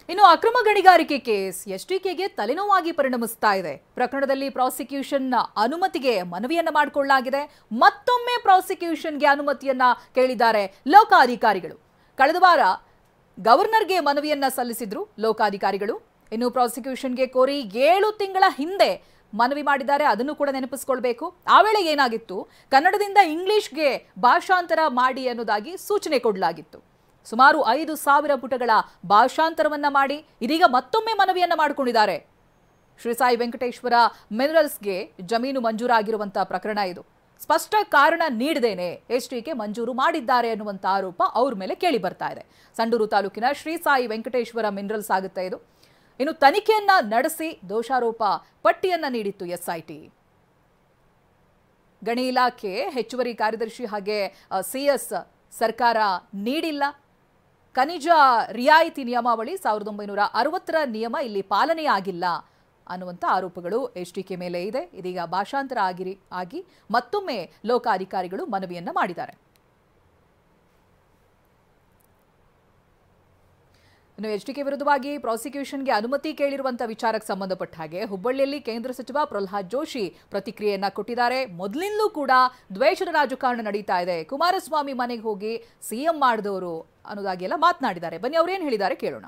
ಇನ್ನು ಅಕ್ರಮ ಗಣಿಗಾರಿಕೆ ಕೇಸ್ ಎಸ್ಟಿಕೆಗೆ ತಲೆನೋವಾಗಿ ಪರಿಣಮಿಸ್ತಾ ಇದೆ. ಪ್ರಕರಣದಲ್ಲಿ ಪ್ರಾಸಿಕ್ಯೂಷನ್ ಅನುಮತಿಗೆ ಮನವಿಯನ್ನ ಮಾಡಿಕೊಳ್ಳಲಾಗಿದೆ. ಮತ್ತೊಮ್ಮೆ ಪ್ರಾಸಿಕ್ಯೂಷನ್ಗೆ ಅನುಮತಿಯನ್ನ ಕೇಳಿದ್ದಾರೆ ಲೋಕಾಧಿಕಾರಿಗಳು. ಕಳೆದ ವಾರ ಗವರ್ನರ್ಗೆ ಮನವಿಯನ್ನ ಸಲ್ಲಿಸಿದ್ರು ಲೋಕಾಧಿಕಾರಿಗಳು. ಇನ್ನು ಪ್ರಾಸಿಕ್ಯೂಷನ್ಗೆ ಕೋರಿ 7 ತಿಂಗಳ ಹಿಂದೆ ಮನವಿ ಮಾಡಿದ್ದಾರೆ. ಅದನ್ನು ಕೂಡ ನೆನಪಿಸಿಕೊಳ್ಬೇಕು. ಆ ವೇಳೆ ಏನಾಗಿತ್ತು, ಕನ್ನಡದಿಂದ ಇಂಗ್ಲಿಷ್ಗೆ ಭಾಷಾಂತರ ಮಾಡಿ ಅನ್ನೋದಾಗಿ ಸೂಚನೆ ಕೊಡಲಾಗಿತ್ತು. ಸುಮಾರು 5,000 ಪುಟಗಳ ಭಾಷಾಂತರವನ್ನ ಮಾಡಿ ಇದೀಗ ಮತ್ತೊಮ್ಮೆ ಮನವಿಯನ್ನ ಮಾಡಿಕೊಂಡಿದ್ದಾರೆ. ಶ್ರೀ ಸಾಯಿ ವೆಂಕಟೇಶ್ವರ ಮಿನರಲ್ಸ್ಗೆ ಜಮೀನು ಮಂಜೂರಾಗಿರುವಂತಹ ಪ್ರಕರಣ ಇದು. ಸ್ಪಷ್ಟ ಕಾರಣ ನೀಡದೇನೆ ಎಸ್ಟಿಕೆ ಮಂಜೂರು ಮಾಡಿದ್ದಾರೆ ಅನ್ನುವಂಥ ಆರೋಪ ಅವ್ರ ಮೇಲೆ ಕೇಳಿ ಬರ್ತಾ ಇದೆ. ಸಂಡೂರು ತಾಲೂಕಿನ ಶ್ರೀ ಸಾಯಿ ವೆಂಕಟೇಶ್ವರ ಮಿನರಲ್ಸ್ ಆಗುತ್ತೆ ಇದು. ಇನ್ನು ತನಿಖೆಯನ್ನ ನಡೆಸಿ ದೋಷಾರೋಪ ಪಟ್ಟಿಯನ್ನ ನೀಡಿತ್ತು ಎಸ್ಐಟಿ. ಗಣಿ ಇಲಾಖೆ ಹೆಚ್ಚುವರಿ ಕಾರ್ಯದರ್ಶಿ ಹಾಗೆ ಸಿಎಸ್ ಸರ್ಕಾರ ನೀಡಿಲ್ಲ. ಖನಿಜ ರಿಯಾಯಿತಿ ನಿಯಮಾವಳಿ 1960ರ ನಿಯಮ ಇಲ್ಲಿ ಪಾಲನೆಯಾಗಿಲ್ಲ ಅನ್ನುವಂಥ ಆರೋಪಗಳು ಎಸ್ಟಿಕೆ ಮೇಲೆ ಇದೆ. ಇದೀಗ ಭಾಷಾಂತರ ಆಗಿ ಮತ್ತೊಮ್ಮೆ ಲೋಕಾಧಿಕಾರಿಗಳು ಮನವಿಯನ್ನ ಮಾಡಿದ್ದಾರೆ. ಇನ್ನು ಎಸ್ಟಿಕೆ ವಿರುದ್ಧವಾಗಿ ಪ್ರಾಸಿಕ್ಯೂಷನ್ಗೆ ಅನುಮತಿ ಕೇಳಿರುವಂತಹ ವಿಚಾರಕ್ಕೆ ಸಂಬಂಧಪಟ್ಟ ಹಾಗೆ ಹುಬ್ಬಳ್ಳಿಯಲ್ಲಿ ಕೇಂದ್ರ ಸಚಿವ ಪ್ರಹ್ಲಾದ್ ಜೋಶಿ ಪ್ರತಿಕ್ರಿಯೆಯನ್ನ ಕೊಟ್ಟಿದ್ದಾರೆ. ಮೊದಲಿಂದಲೂ ಕೂಡ ದ್ವೇಷದ ರಾಜಕಾರಣ ನಡೀತಾ ಇದೆ, ಕುಮಾರಸ್ವಾಮಿ ಮನೆಗೆ ಹೋಗಿ ಸಿಎಂ ಮಾಡಿದವರು ಅನ್ನೋದಾಗಿ ಎಲ್ಲ ಮಾತನಾಡಿದ್ದಾರೆ. ಬನ್ನಿ ಅವ್ರೇನು ಹೇಳಿದ್ದಾರೆ ಕೇಳೋಣ.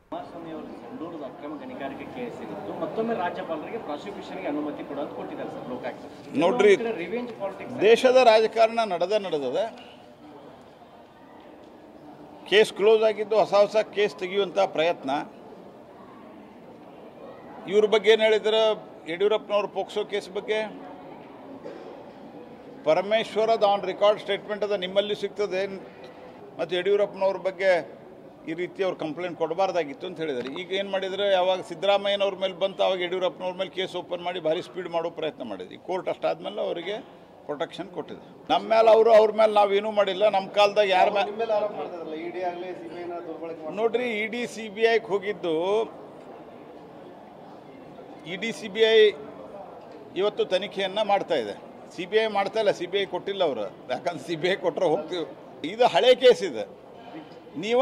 ಕುಮಾರಸ್ವಾಮಿ ಅವರು ಸಂಡೂರದ ಅಕ್ರಮ ಗಣಿಗಾರಿಕೆ ಕೇಸ್ ಇತ್ತು, ಮತ್ತೊಮ್ಮೆ ರಾಜ್ಯಪಾಲರಿಗೆ ಪ್ರಾಸಿಕ್ಯೂಷನ್ಗೆ ಅನುಮತಿ ಕೊಡೋದು ಕೊಟ್ಟಿದ್ದಾರೆ ಸರ್ ಲೋಕಾಯುಕ್ತ. ನೋಡ್ರಿ, ರಿವೆಂಜ್ ಪಾಲಿಟಿಕ್ಸ್ ದೇಶದ ರಾಜಕಾರಣ ನಡೆದದ. ಕೇಸ್ ಕ್ಲೋಸ್ ಆಗಿದ್ದು ಹೊಸ ಕೇಸ್ ತೆಗೆಯುವಂಥ ಪ್ರಯತ್ನ. ಇವ್ರ ಬಗ್ಗೆ ಏನು ಹೇಳಿದ್ರೆ, ಯಡಿಯೂರಪ್ಪನವ್ರ ಪೋಕ್ಸೋ ಕೇಸ್ ಬಗ್ಗೆ ಪರಮೇಶ್ವರದ ಆನ್ ರೆಕಾರ್ಡ್ ಸ್ಟೇಟ್ಮೆಂಟ್ ಅದ, ನಿಮ್ಮಲ್ಲಿ ಸಿಗ್ತದೆ. ಮತ್ತು ಯಡಿಯೂರಪ್ಪನವ್ರ ಬಗ್ಗೆ ಈ ರೀತಿ ಅವ್ರು ಕಂಪ್ಲೇಂಟ್ ಕೊಡಬಾರ್ದಾಗಿತ್ತು ಅಂತ ಹೇಳಿದ್ದಾರೆ. ಈಗ ಏನು ಮಾಡಿದರೆ, ಯಾವಾಗ ಸಿದ್ದರಾಮಯ್ಯನವ್ರ ಮೇಲೆ ಬಂತು ಅವಾಗ ಯಡಿಯೂರಪ್ಪನವ್ರ ಮೇಲೆ ಕೇಸ್ ಓಪನ್ ಮಾಡಿ ಭಾರಿ ಸ್ಪೀಡ್ ಮಾಡೋ ಪ್ರಯತ್ನ ಮಾಡಿದ್ವಿ. ಕೋರ್ಟ್ ಅಷ್ಟಾದ್ಮೇಲೆ ಅವರಿಗೆ ಪ್ರೊಟೆಕ್ಷನ್ ಕೊಟ್ಟಿದೆ. ನಮ್ಮ ಮೇಲೆ ಅವ್ರ ಮೇಲೆ ನಾವೇನೂ ಮಾಡಿಲ್ಲ. ನಮ್ಮ ಕಾಲದಾಗ ಯಾರ ಮೇಲೆ ನೋಡ್ರಿ, ಇಡಿ CBIಗೆ ಹೋಗಿದ್ದು, ಇಡಿ CBI ಇವತ್ತು ತನಿಖೆಯನ್ನು ಮಾಡ್ತಾ ಇದೆ. CBI ಮಾಡ್ತಾ ಇಲ್ಲ, CBI ಕೊಟ್ಟಿಲ್ಲ ಅವರು. ಯಾಕಂದ್ರೆ CBI ಕೊಟ್ಟರೆ ಹೋಗ್ತೀವಿ. ಇದು ಹಳೆ ಕೇಸ್ ಇದೆ. ನೀವ